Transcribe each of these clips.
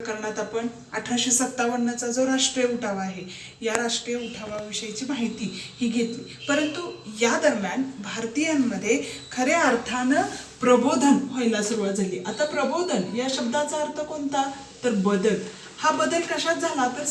प्रकरणात आपण 1857चा जो राष्ट्रीय उठाव आहे या राष्ट्रीय उठावाविषयीची माहिती ही घेतली, परंतु या दरम्यान भारतीयांमध्ये खऱ्या अर्थानं प्रबोधन व्हायला सुरुवात झाली. आता प्रबोधन या शब्दाचा अर्थ कोणता, तर बदल. हा बदल कशात झाला, तर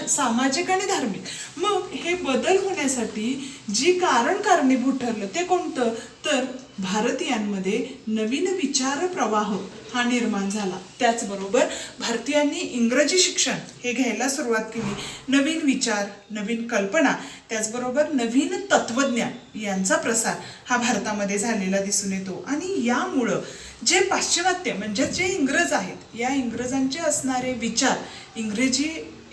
सामाजिक आणि धार्मिक. मग हे बदल होण्यासाठी जी कारणीभूत ठरलं ते कोणतं, तर भारतीयांमध्ये नवीन विचार प्रवाह हा निर्माण झाला. त्याचबरोबर भारतीयांनी इंग्रजी शिक्षण हे घ्यायला सुरुवात केली. नवीन विचार, नवीन कल्पना, त्याचबरोबर नवीन तत्वज्ञान यांचा प्रसार हा भारतामध्ये झालेला दिसून येतो. आणि यामुळं जे पाश्चिमात्य म्हणजे जे इंग्रज आहेत या इंग्रजांचे असणारे विचार,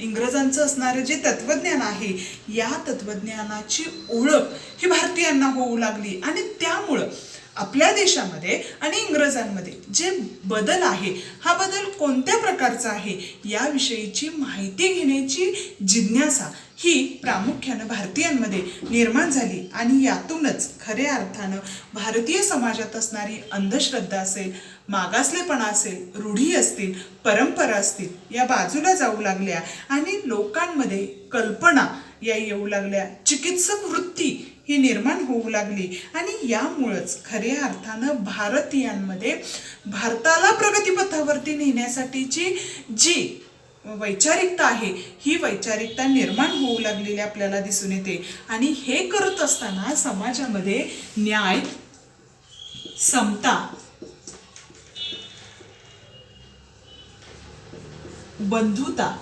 इंग्रजांचं असणारे जे तत्वज्ञान आहे या तत्वज्ञानाची ओळख ही भारतीयांना होऊ लागली. आणि त्यामुळं आपल्या देशामध्ये आणि इंग्रजांमध्ये जे बदल आहे हा बदल कोणत्या प्रकारचा आहे याविषयीची माहिती घेण्याची जिज्ञासा ही प्रामुख्यानं भारतीयांमध्ये निर्माण झाली. आणि यातूनच खऱ्या अर्थानं भारतीय समाजात असणारी अंधश्रद्धा असेल, मागासलेपणा असेल, रूढी असतील, परंपरा असतील या बाजूला जाऊ लागल्या आणि लोकांमध्ये कल्पना या येऊ लागल्या. चिकित्सक वृत्ती ही निर्माण होऊ लागली. आणि यामुळंच खऱ्या अर्थानं भारतीयांमध्ये भारताला प्रगतीपथावरती नेण्यासाठीची जी वैचारिकता आहे ही वैचारिकता निर्माण होऊ लागलेली आपल्याला दिसून येते. आणि हे करत असताना समाजामध्ये न्याय, समता, बंधुता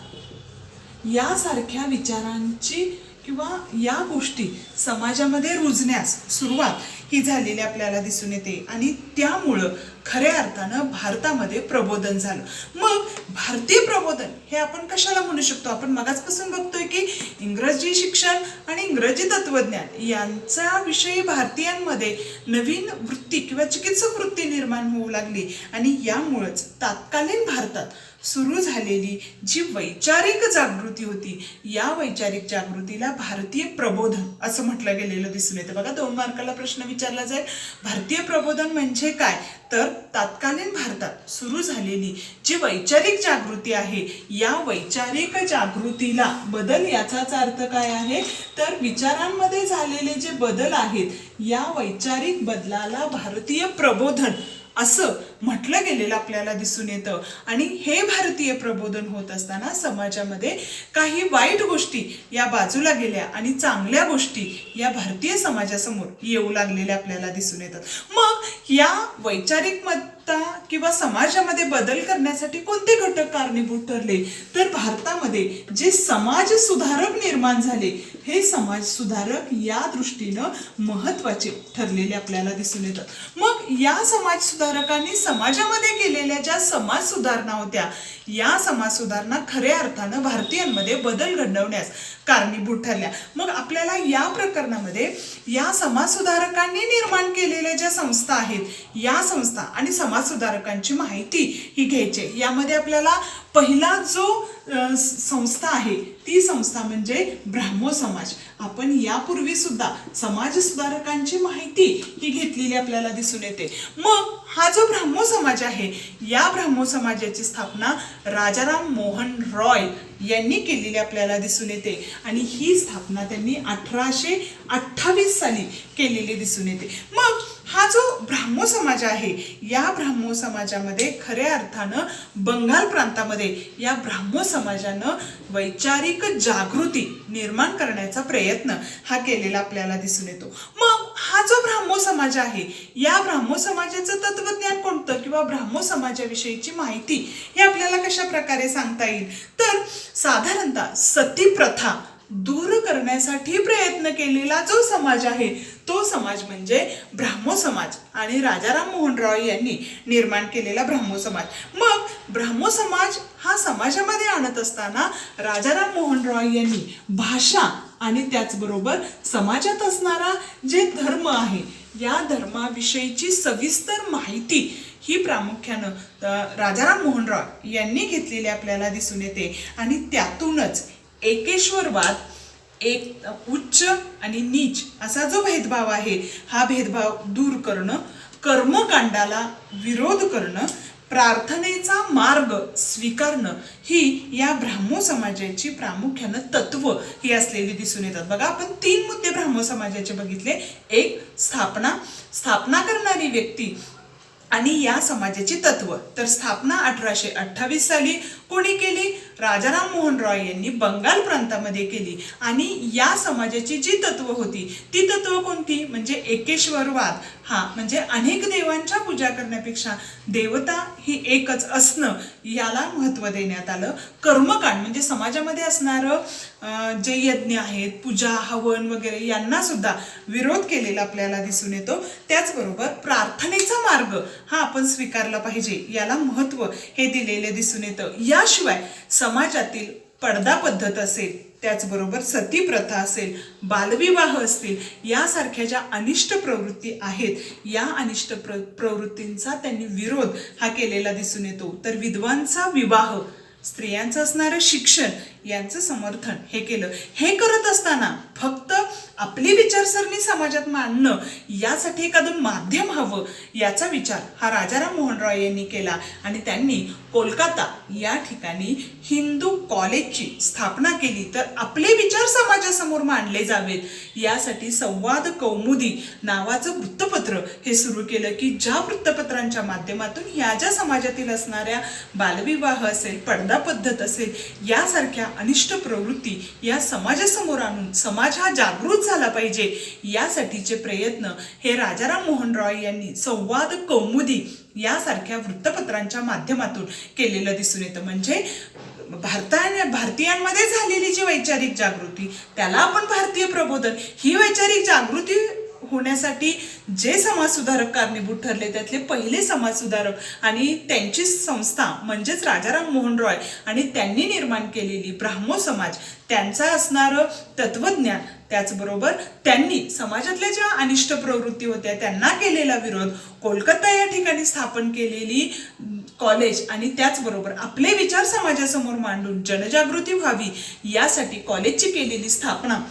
यासारख्या विचारांची किंवा या गोष्टी समाजामध्ये रुजण्यास सुरुवात ही झालेली आपल्याला दिसून येते. आणि त्यामुळं खऱ्या अर्थानं भारतामध्ये प्रबोधन झालं. मग भारतीय प्रबोधन हे आपण कशाला म्हणू शकतो, आपण मगाचपासून बघतोय की इंग्रजी शिक्षण आणि इंग्रजी तत्वज्ञान यांचा विषयी भारतीयांमध्ये नवीन वृत्ती किंवा चिकित्सक वृत्ती निर्माण होऊ लागली. आणि यामुळंच तत्कालीन भारतात सुरू झालेली जी वैचारिक जागृती होती या वैचारिक जागृतीला भारतीय प्रबोधन असं म्हटलं गेलेलं दिसून येतं. बघा 2 मार्काला प्रश्न विचारला जाईल, भारतीय प्रबोधन म्हणजे काय, तर तत्कालीन भारतात सुरू झालेली जी वैचारिक जागृती आहे या वैचारिक जागृतीला बदल याचाच अर्थ काय आहे, तर विचारांमध्ये झालेले जे बदल आहेत या वैचारिक बदलाला भारतीय प्रबोधन असं म्हटलं गेलेलं आपल्याला दिसून येतं. आणि हे भारतीय प्रबोधन होत असताना समाजामध्ये काही वाईट गोष्टी या बाजूला गेल्या आणि चांगल्या गोष्टी या भारतीय समाजासमोर येऊ लागलेल्या आपल्याला दिसून येतात. मग या वैचारिक किंवा समाजामध्ये बदल करण्यासाठी कोणते घटक कारणीभूत ठरले, तर भारतामध्ये जे समाज सुधारक निर्माण झाले हे समाज सुधारक या दृष्टीनं महत्वाचे ठरलेले आपल्याला दिसून येतात. मग या समाज सुधारकांनी समाजामध्ये केलेल्या ज्या समाज सुधारणा होत्या या समाज सुधारणा खऱ्या अर्थानं भारतीयांमध्ये बदल घडवण्यास कारणीभूत ठरल्या. मग आपल्याला या प्रकरणामध्ये या समाज सुधारकांनी निर्माण केलेल्या ज्या संस्था आहेत या संस्था आणि समाज सुधारकांची माहिती ही घ्यायची. यामध्ये आपल्याला पहिला जो संस्था आहे ती संस्था म्हणजे ब्राह्मो समाज. आपण यापूर्वी सुद्धा समाज सुधारकांची माहिती ही घेतलेली आपल्याला दिसून येते. मग हा जो ब्राह्मो समाज आहे या ब्राह्मो समाजाची स्थापना राजाराम मोहन रॉय यांनी केलेली आपल्याला दिसून येते. आणि ही स्थापना त्यांनी 1828 साली केलेली दिसून येते. मग हा जो ब्राह्मो समाज आहे या ब्राह्मो समाजामध्ये खऱ्या अर्थानं बंगाल प्रांतामध्ये या ब्राह्मो समाजानं वैचारिक जागृती निर्माण करण्याचा प्रयत्न हा केलेला आपल्याला दिसून येतो. मग हा जो ब्राह्मो समाज आहे या ब्राह्मो समाजाचं तत्वज्ञान कोणतं किंवा ब्राह्मो समाजाविषयीची माहिती हे आपल्याला कशा प्रकारे सांगता येईल, तर साधारणतः सती प्रथा दूर करण्यासाठी प्रयत्न केलेला जो समाज आहे तो समाज म्हणजे ब्राह्मो समाज आणि राजाराम मोहन रॉय यांनी निर्माण केलेला ब्राह्मो समाज. मग ब्राह्मो समाज हा समाजामध्ये आणत असताना राजाराम मोहन रॉय यांनी भाषा आणि त्याचबरोबर समाजात असणारा जे धर्म आहे या धर्माविषयीची सविस्तर माहिती ही प्रामुख्यानं राजाराम मोहन रॉय यांनी घेतलेली आपल्याला दिसून येते. आणि त्यातूनच एकेश्वरवाद, एक उच्च आणि नीच असा जो भेदभाव आहे हा भेदभाव दूर करणं, कर्मकांडाला विरोध करणं, प्रार्थनेचा मार्ग स्वीकारणं ही या ब्राह्मो समाजाची प्रामुख्यानं तत्व ही असलेली दिसून येतात. बघा, आपण 3 मुद्दे ब्राह्मो समाजाचे बघितले. एक, स्थापना करणारी व्यक्ती आणि या समाजाची तत्व. तर स्थापना 1828 साली कोणी केली? राजाराम मोहन रॉय यांनी बंगाल प्रांतामध्ये केली. आणि या समाजाची जी तत्व होती ती तत्व कोणती? म्हणजे एकेश्वरवाद. म्हणजे अनेक देवांच्या पूजा करण्यापेक्षा देवता ही एकच असणं याला महत्व देण्यात आलं. कर्मकांड म्हणजे समाजामध्ये असणारं जे यज्ञ आहेत, पूजा, हवन वगैरे यांना सुद्धा विरोध केलेला आपल्याला दिसून येतो. त्याचबरोबर प्रार्थनेचा मार्ग हा आपण स्वीकारला पाहिजे याला महत्व हे दिलेले दिसून येतं. याशिवाय समाजातील पडदा पद्धत असेल, त्याचबरोबर सती प्रथा असेल, बालविवाह असतील, यासारख्या ज्या अनिष्ट प्रवृत्ती आहेत या अनिष्ट प्रवृत्तींचा त्यांनी विरोध हा केलेला दिसून येतो. तर विधवांचा विवाह, स्त्रियांचं असणारं शिक्षण यांचं समर्थन हे केलं. हे करत असताना फक्त आपली विचारसरणी समाजात मांडणं यासाठी एखादं माध्यम हवं याचा विचार हा राजाराम मोहन रॉय यांनी केला. आणि त्यांनी कोलकाता या ठिकाणी हिंदू कॉलेजची स्थापना केली. तर आपले विचार समाजासमोर मांडले जावेत यासाठी संवाद कौमुदी नावाचं वृत्तपत्र हे सुरू केलं, की ज्या वृत्तपत्रांच्या माध्यमातून ह्या ज्या समाजातील असणाऱ्या बालविवाह असेल, पडदा पद्धत असेल, यासारख्या अनिष्ट प्रवृत्ती या समाजासमोर आणून समाज हा जागृत झाला पाहिजे यासाठीचे प्रयत्न हे राजाराम मोहन रॉय यांनी संवाद कौमुदी यासारख्या वृत्तपत्रांच्या माध्यमातून केलेलं दिसून येतं. म्हणजे भारतीयांमध्ये झालेली जी वैचारिक जागृती त्याला आपण भारतीय प्रबोधन, ही वैचारिक जागृती होण्यासाठी जे समाजसुधारक कारणीभूत ठरले त्यातले पहिले समाजसुधारक आणि त्यांची संस्था म्हणजेच राजाराम मोहन रॉय आणि त्यांनी निर्माण केलेली ब्राह्मो समाज, त्यांचा असणारं तत्वज्ञान, त्याचबरोबर त्यांनी समाजातल्या ज्या अनिष्ट प्रवृत्ती होत्या त्यांना केलेला विरोध, कोलकाता या ठिकाणी स्थापन केलेली कॉलेज आणि त्याचबरोबर आपले विचार समाजासमोर मांडून जनजागृती व्हावी यासाठी कॉलेजची केलेली स्थापना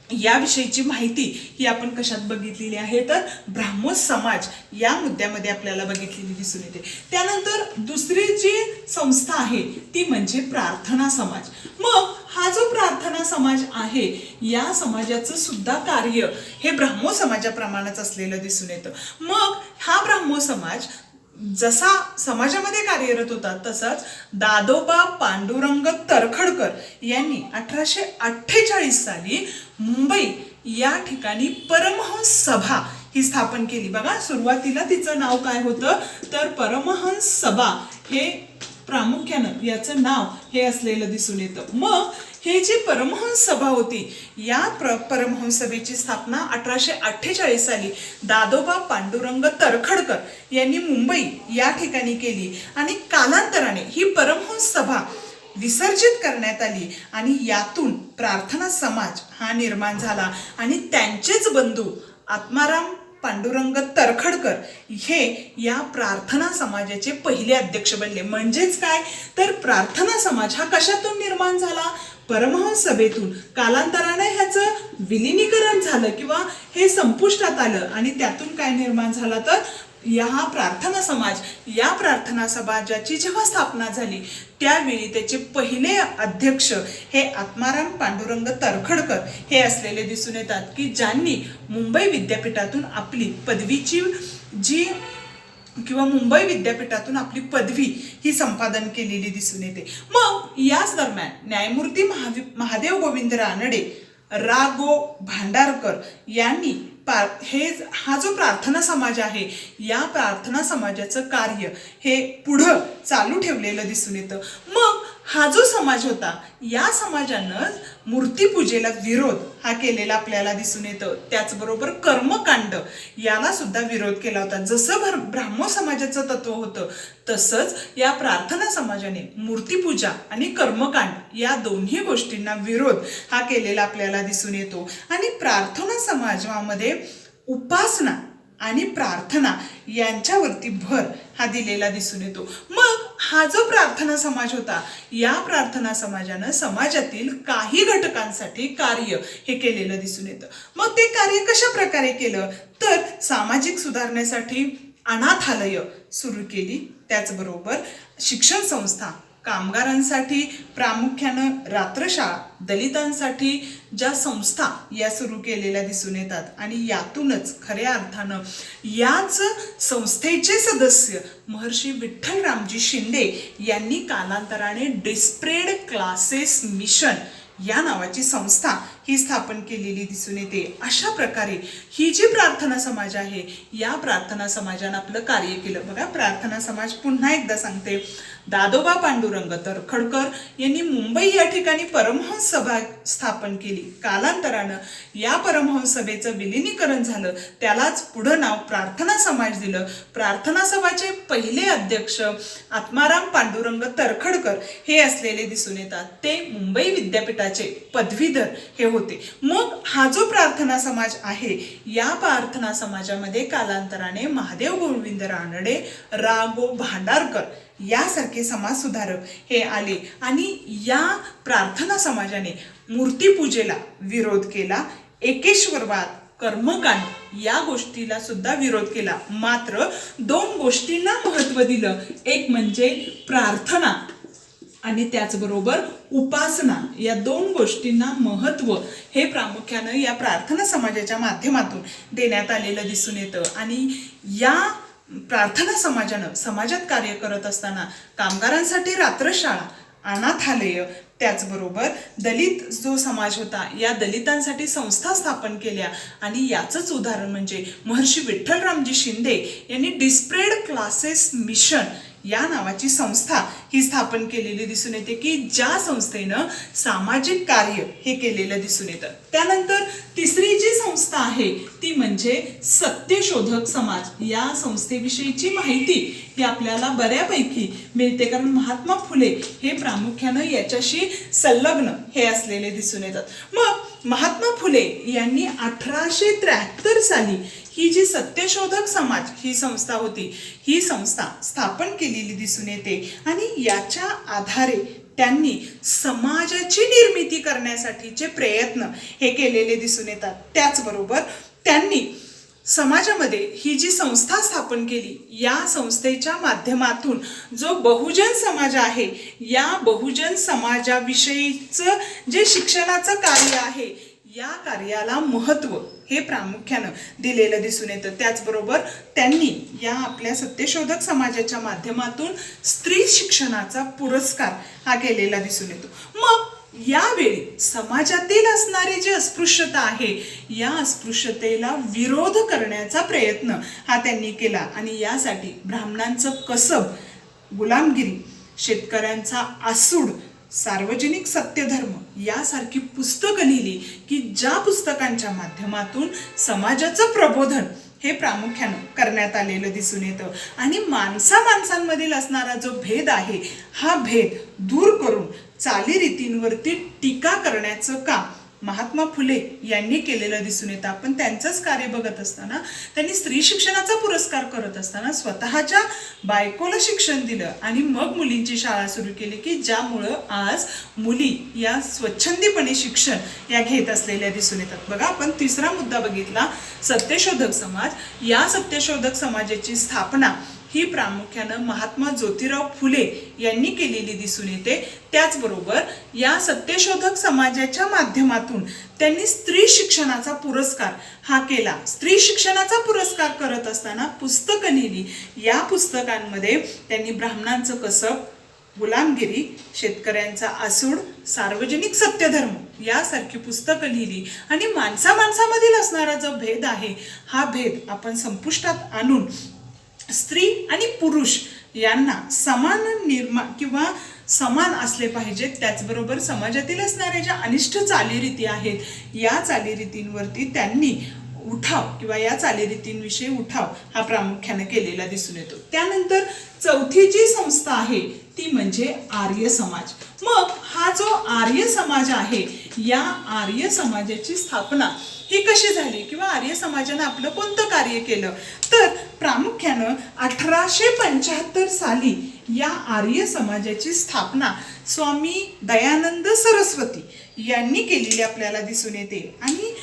याविषयीची माहिती ही आपण कशात बघितलेली आहे? तर ब्राह्मो समाज या मुद्द्यामध्ये आपल्याला बघितलेली दिसून येते. त्यानंतर दुसरी जी संस्था आहे ती म्हणजे प्रार्थना समाज. मग हा जो प्रार्थना समाज आहे या समाजाचं सुद्धा कार्य हे ब्राह्मो समाजाप्रमाणेच असलेलं दिसून येतं. मग हा ब्राह्मो समाज जसा समाजामध्ये कार्यरत होता तसाच दादोबा पांडुरंग तरखडकर यांनी 1848 साली मुंबई या ठिकाणी परमहंस सभा ही स्थापन केली. बघा, सुरुवातीला तिचं नाव काय होतं? तर परमहंस सभा हे प्रामुख्यानं याचं नाव हे असलेलं दिसून येतं. मग हे जी परमहंस सभा होती या परमहंस सभेची स्थापना 1848 साली दादोबा पांडुरंग तरखडकर यांनी मुंबई या ठिकाणी केली. आणि कालांतराने ही परमहंस सभा विसर्जित करण्यात आली आणि यातून प्रार्थना समाज हा निर्माण झाला. आणि त्यांचेच बंधू आत्माराम पांडुरंग तरखडकर हे या प्रार्थना समाजाचे पहिले अध्यक्ष बनले. म्हणजेच काय? तर प्रार्थना समाज हा कशातून निर्माण झाला? परमहंस सभेतून. कालांतराने ह्याचं विलिनीकरण झालं किंवा हे संपुष्टात आलं आणि त्यातून काय निर्माण झाला? तर या प्रार्थना समाज, या प्रार्थना समाजाची जेव्हा स्थापना झाली त्यावेळी त्याचे पहिले अध्यक्ष हे आत्माराम पांडुरंग तरखडकर हे असलेले दिसून येतात, की ज्यांनी मुंबई विद्यापीठातून आपली पदवीची जी किंवा मुंबई विद्यापीठातून आपली पदवी ही संपादन केलेली दिसून येते. मग याच दरम्यान न्यायमूर्ती महादेव गोविंद रानडे, रा गो भांडारकर यांनी हा जो प्रार्थना समाज आहे या प्रार्थना समाजाचं कार्य हे पुढं चालू ठेवलेलं दिसून येतं. मग हा जो समाज होता या समाजानं मूर्तीपूजेला विरोध हा केलेला आपल्याला दिसून येतं. त्याचबरोबर कर्मकांड याला सुद्धा विरोध केला होता. जसं ब्राह्मो समाजाचं तत्व होतं तसंच या प्रार्थना समाजाने मूर्तीपूजा आणि कर्मकांड या दोन्ही गोष्टींना विरोध हा केलेला आपल्याला दिसून येतो. आणि प्रार्थना समाजामध्ये उपासना आणि प्रार्थना यांच्यावरती भर हा दिलेला दिसून येतो. मग हा जो प्रार्थना समाज होता या प्रार्थना समाजानं समाजातील काही घटकांसाठी कार्य हे केलेलं दिसून येतं. मग ते कार्य कशा प्रकारे केलं? तर सामाजिक सुधारणेसाठी अनाथालय, सुरू केली. त्याचबरोबर शिक्षण संस्था कामगारांसाठी प्रामुख्यानं रात्रशाळा, दलितांसाठी ज्या संस्था या सुरू केलेल्या दिसून येतात. आणि यातूनच खऱ्या अर्थानं याच संस्थेचे सदस्य महर्षी विठ्ठलरामजी शिंदे यांनी कालांतराने डिस्प्रेड क्लासेस मिशन या नावाची संस्था ही स्थापन केलेली दिसून येते. अशा प्रकारे ही जी प्रार्थना समाज आहे या प्रार्थना समाजानं आपलं कार्य केलं. बघा, प्रार्थना समाज पुन्हा एकदा सांगते, दादोबा पांडुरंग तरखडकर यांनी मुंबई या ठिकाणी परमहंस सभा स्थापन केली. कालांतरानं या परमहंस सभेचं विलिनीकरण झालं, त्यालाच पुढं नाव प्रार्थना समाज दिलं. प्रार्थना सभाचे पहिले अध्यक्ष आत्माराम पांडुरंग तरखडकर हे असलेले दिसून येतात. ते मुंबई विद्यापीठाचे पदवीधर हे होते. मग हा जो प्रार्थना समाज आहे या प्रार्थना समाजामध्ये कालांतराने महादेव गोविंद रानडे, रा.गो. भांडारकर यासारखे समाज सुधारक हे आले आणि या प्रार्थना समाजाने मूर्तीपूजेला विरोध केला. एकेश्वरवाद, कर्मकांड या गोष्टीला सुद्धा विरोध केला. मात्र दोन गोष्टींना महत्त्व दिलं. एक म्हणजे प्रार्थना आणि त्याचबरोबर उपासना. या दोन गोष्टींना महत्त्व हे प्रामुख्यानं या प्रार्थना समाजाच्या माध्यमातून देण्यात आलेलं दिसून येतं. आणि या प्रार्थना समाजानं समाजात कार्य करत असताना कामगारांसाठी रात्रशाळा, अनाथालय, त्याचबरोबर दलित जो समाज होता या दलितांसाठी संस्था स्थापन केल्या. आणि याचंच उदाहरण म्हणजे महर्षी विठ्ठलरामजी शिंदे यांनी डिस्प्रेड क्लासेस मिशन या नावाची संस्था ही स्थापन केलेली दिसून येते, की ज्या संस्थेनं सामाजिक कार्य हे केलेलं दिसून येतं. त्यानंतर तिसरी जी संस्था आहे ती म्हणजे सत्यशोधक समाज. या संस्थेविषयीची माहिती ही आपल्याला बऱ्यापैकी मिळते, कारण महात्मा फुले हे प्रामुख्यानं याच्याशी संलग्न हे असलेले दिसून येतात. मग महात्मा फुले यांनी 1873 साली ही जी सत्यशोधक समाज ही संस्था होती, ही संस्था स्थापन केलेली दिसून येते. आणि याच्या आधारे त्यांनी समाजाची निर्मिती करण्यासाठीचे प्रयत्न हे केलेले दिसून येतात. त्याचबरोबर त्यांनी समाजामध्ये ही जी संस्था स्थापन केली, या संस्थेच्या माध्यमातून जो बहुजन समाज आहे या बहुजन समाजाविषयीचं जे शिक्षणाचं कार्य आहे या कार्याला महत्त्व हे प्रामुख्यानं दिलेलं दिसून येतं. त्याचबरोबर त्यांनी या आपल्या सत्यशोधक समाजाच्या माध्यमातून स्त्री शिक्षणाचा पुरस्कार हा केलेला दिसून येतो. मग यावेळी समाजातील असणारी जी अस्पृश्यता आहे या अस्पृश्यतेला विरोध करण्याचा प्रयत्न हा त्यांनी केला. आणि यासाठी ब्राह्मणांचं कसब, गुलामगिरी, शेतकऱ्यांचा आसूड, सार्वजनिक सत्यधर्म यासारखी पुस्तकं लिहिली, की ज्या पुस्तकांच्या माध्यमातून समाजाचं प्रबोधन हे प्रामुख्यानं करण्यात आलेलं दिसून येतं. आणि माणसांमधील असणारा जो भेद आहे हा भेद दूर करून चालीरीतींवरती टीका करण्याचं काम महात्मा फुले यांनी केलेलं दिसून येतं. आपण त्यांचंच कार्य बघत असताना त्यांनी स्त्री शिक्षणाचा पुरस्कार करत असताना स्वतःच्या बायकोला शिक्षण दिलं आणि मग मुलींची शाळा सुरू केली, की ज्यामुळं आज मुली या स्वच्छंदीपणे शिक्षण या घेत असलेल्या दिसून येतात. बघा, आपण तिसरा मुद्दा बघितला, सत्यशोधक समाज. या सत्यशोधक समाजाची स्थापना ही प्रामुख्यानं महात्मा ज्योतिराव फुले यांनी केलेली दिसून येते. त्याचबरोबर या सत्यशोधक समाजाच्या माध्यमातून त्यांनी स्त्री शिक्षणाचा पुरस्कार हा केला. स्त्री शिक्षणाचा पुरस्कार करत असताना पुस्तकं लिहिली. या पुस्तकांमध्ये त्यांनी ब्राह्मणांचं कसब, गुलामगिरी, शेतकऱ्यांचा आसूड, सार्वजनिक सत्यधर्म यासारखी पुस्तकं लिहिली. आणि माणसामधील असणारा जो भेद आहे हा भेद आपण संपुष्टात आणून स्त्री आणि पुरुष यांना समान किंवा समान असले पाहिजेत. त्याचबरोबर समाजातील असणाऱ्या ज्या अनिष्ट चालीरीती आहेत या चालीरीतींवरती त्यांनी उठाव किंवा या चालीरीतींविषयी उठाव हा प्रामुख्याने केलेला दिसून येतो. त्यानंतर चौथी जी संस्था आहे ती म्हणजे आर्य समाज. मग हा जो आर्य समाज आहे या आर्य समाजाची स्थापना ही कशी झाली किंवा आर्य समाजानं आपलं कोणतं कार्य केलं, तर प्रामुख्यानं 1875 साली या आर्य समाजाची स्थापना स्वामी दयानंद सरस्वती यांनी केलेली आपल्याला दिसून येते. आणि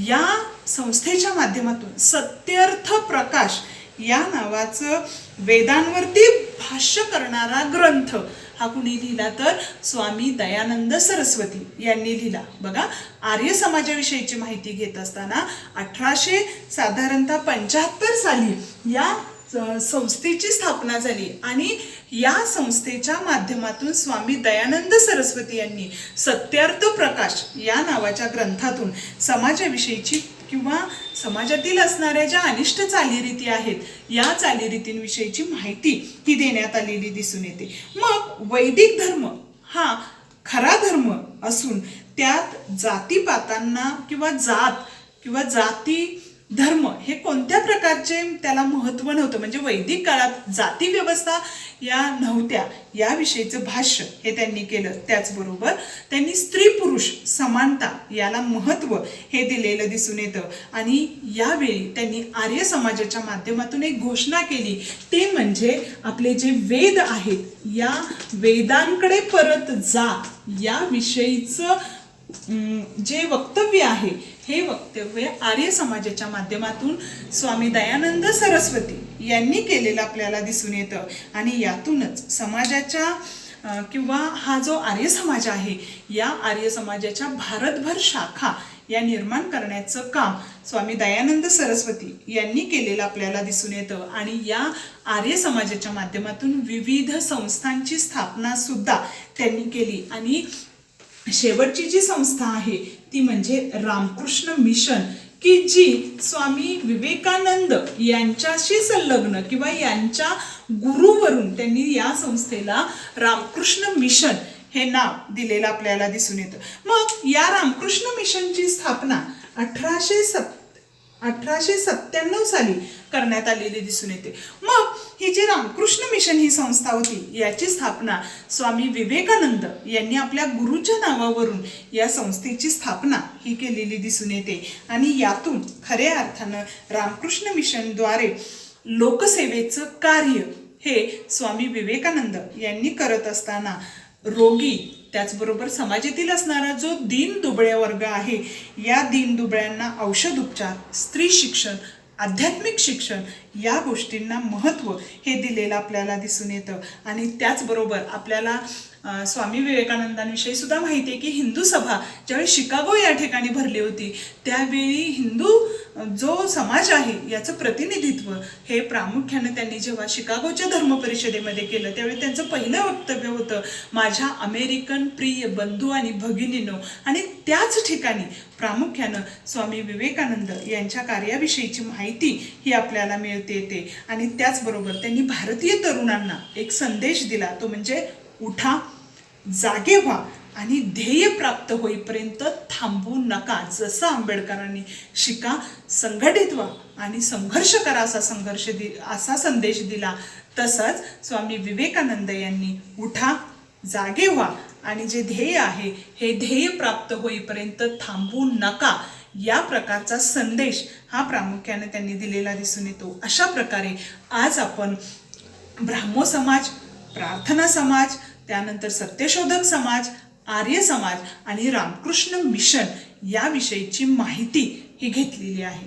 या संस्थेच्या माध्यमातून सत्यर्थ प्रकाश या नावाचं वेदांवरती भाष्य करणारा ग्रंथ हा कुणी लिहिला तर स्वामी दयानंद सरस्वती यांनी लिहिला. बघा, आर्य समाजाविषयीची माहिती घेत असताना 1800 साधारणतः 75 साली या संस्थेची स्थापना झाली आणि या संस्थेच्या माध्यमातून स्वामी दयानंद सरस्वती यांनी सत्यार्थ प्रकाश या नावाच्या ग्रंथातून समाजाविषयीची किंवा समाजातील असणाऱ्या ज्या अनिष्ट चालीरीती आहेत या चालीरीतींविषयीची माहिती ही देण्यात आलेली दिसून येते. मग वैदिक धर्म हा खरा धर्म असून त्यात जातीपातांना किंवा जाती धर्म हे कोणत्या प्रकारचे त्याला महत्त्व नव्हतं, म्हणजे वैदिक काळात जाती व्यवस्था या नव्हत्या याविषयीचं भाष्य हे त्यांनी केलं. त्याचबरोबर त्यांनी स्त्री पुरुष समानता याला महत्त्व हे दिलेलं दिसून येतं. आणि यावेळी त्यांनी आर्य समाजाच्या माध्यमातून एक घोषणा केली, ते म्हणजे आपले जे वेद आहेत या वेदांकडे परत जा याविषयीचं जे वक्तव्य आहे हे वक्तव्य आर्य समाजाच्या माध्यमातून स्वामी दयानंद सरस्वती यांनी केलेलं आपल्याला दिसून येतं. आणि यातूनच समाजाच्या किंवा हा जो आर्य समाज आहे या आर्य समाजाच्या भारतभर शाखा या निर्माण करण्याचं काम स्वामी दयानंद सरस्वती यांनी केलेलं आपल्याला दिसून येतं. आणि या आर्य समाजाच्या माध्यमातून विविध संस्थांची स्थापना सुद्धा त्यांनी केली. आणि शेवटची जी संस्था आहे ती म्हणजे रामकृष्ण मिशन, की जी स्वामी विवेकानंद यांच्याशी संलग्न किंवा यांच्या गुरुवरून त्यांनी या संस्थेला रामकृष्ण मिशन हे नाव दिलेलं आपल्याला दिसून येतं. मग या रामकृष्ण मिशनची स्थापना 1897 साली करण्यात आलेली दिसून येते. मग ही जी रामकृष्ण मिशन ही संस्था होती याची स्थापना स्वामी विवेकानंद यांनी आपल्या गुरुच्या नावावरून या संस्थेची स्थापना ही केलेली दिसून येते. आणि यातून खऱ्या अर्थानं रामकृष्ण मिशनद्वारे लोकसेवेचं कार्य हे स्वामी विवेकानंद यांनी करत असताना रोगी त्याचबरोबर समाजातील असणारा जो दीन दुबळ्या वर्ग आहे या दीन दुबळ्यांना औषध उपचार, स्त्री शिक्षण, आध्यात्मिक शिक्षण या गोष्टींना महत्त्व हे दिलेलं आपल्याला दिसून येतं. आणि त्याचबरोबर आपल्याला स्वामी विवेकानंदांविषयी सुद्धा माहिती आहे की हिंदू सभा ज्यावेळी शिकागो या ठिकाणी भरली होती त्यावेळी हिंदू जो समाज आहे याचं प्रतिनिधित्व हे प्रामुख्याने त्यांनी जेव्हा शिकागोच्या धर्म परिषदेमध्ये केलं त्यावेळी त्यांचं पहिलं वक्तव्य होतं, माझ्या अमेरिकन प्रिय बंधू आणि भगिनींनो. आणि त्याच ठिकाणी प्रामुख्यानं स्वामी विवेकानंद यांच्या कार्याविषयीची माहिती ही आपल्याला मिळते येते. आणि त्याचबरोबर त्यांनी भारतीय तरुणांना एक संदेश दिला, तो म्हणजे उठा, जागे व्हा आणि ध्येय प्राप्त होईपर्यंत थांबू नका. जसं आंबेडकरांनी शिका, संघटित व्हा आणि संघर्ष करा असा संदेश दिला, तसंच स्वामी विवेकानंद यांनी उठा, जागे व्हा आणि जे ध्येय आहे हे ध्येय प्राप्त होईपर्यंत थांबू नका या प्रकारचा संदेश हा प्रामुख्याने त्यांनी दिलेला दिसून येतो. अशा प्रकारे आज आपण ब्राह्मो समाज, प्रार्थना समाज, त्यानंतर सत्यशोधक समाज, आर्य समाज आणि रामकृष्ण मिशन याविषयीची माहिती ही घेतलेली आहे.